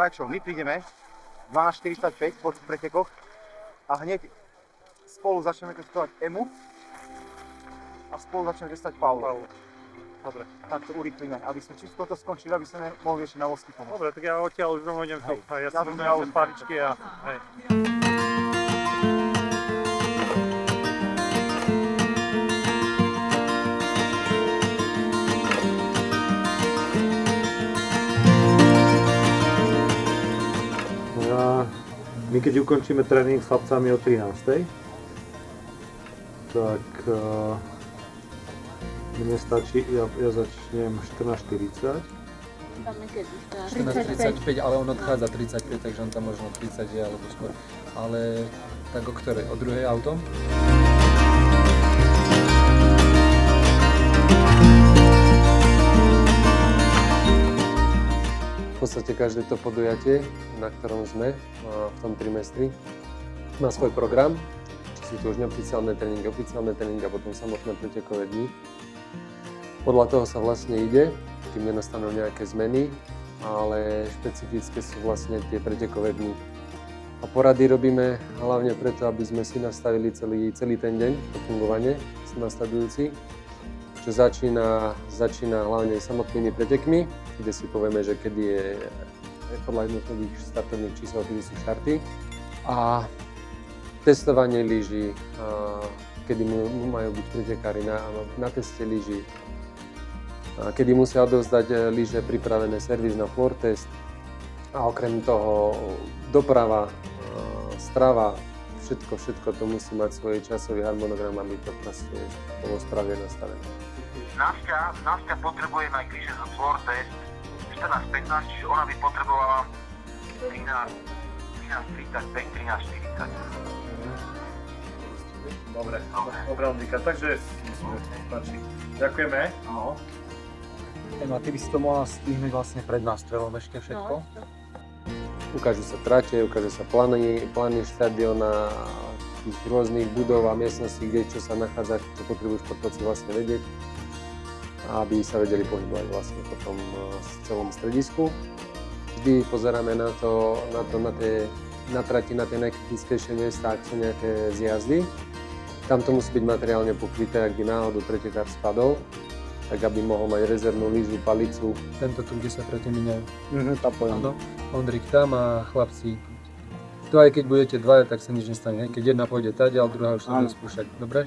Čo, my prídeme 12.45 po pretekoch a hneď spolu začneme testovať Emu a spolu začneme testovať Paulu. Dobre. Tak to urýchlime, aby sme čisto to skončili, aby sme mohli ešte na vosky pomôcť. Dobre, tak ja odtiaľ už rovno idem tu. A ja Ja si som dám ja- paličky a hej. My keď ukončíme tréning s chlapcami o 13:00, tak mne stačí, ja začnem 14:40. Tam je kedy? 14:35, ale on odchádza 35, takže on tam možno 30 je alebo skôr. Ale tak o ktorej? O druhej autom? V podstate každé to podujatie, na ktorom sme v tom trimestri, má svoj program. Či sú to už neoficiálne tréningy, oficiálne tréningy a potom samotné pretekové dni. Podľa toho sa vlastne ide, kým nenastanú nejaké zmeny, ale špecifické sú vlastne tie pretekové dni. A porady robíme hlavne preto, aby sme si nastavili celý ten deň, to fungovanie nasledujúci, čo začína hlavne samotnými pretekmi, kde si povieme, že kedy je podľa jednotlivých startovných čísel, kedy sú štarty. A testovanie lyží, kedy majú byť pretekári na teste lyží, kedy musia odovzdať lyže pripravené servis na floor test. A okrem toho doprava, strava, všetko to musí mať svoj časový harmonogram, aby to proste bolo správne nastavené. Nastia potrebuje mať lyže za floor test 14:15, čiže ona by potrebovala 13:35, 13:40. Dobre, Ondrika, takže stačí. Ďakujeme. No. Ema, ty by si to mohla stihnúť vlastne pred nástrelom ešte všetko? No, Ukážu sa trate, ukážu sa plány štadióna, tých rôznych budov a miestností, kde čo sa nachádza, čo potrebujú športovci vlastne vedieť, aby sa vedeli pohybovať vlastne potom v celom stredisku. Vždy pozeráme na trati, na tie najkritickejšie miesta, ak sú nejaké zjazdy. Tam to musí byť materiálne pokryté, ak by náhodou pretekár spadol, tak aby mohol mať rezervnú lyžu, palicu. Tento tu, kde sa trate míňajú. Tá poviem. Áno, Ondrik tam a chlapci. To aj keď budete dvaja, tak sa nič nestane. Keď jedna pôjde tady, ale druhá už sa bude skúšať. Dobre?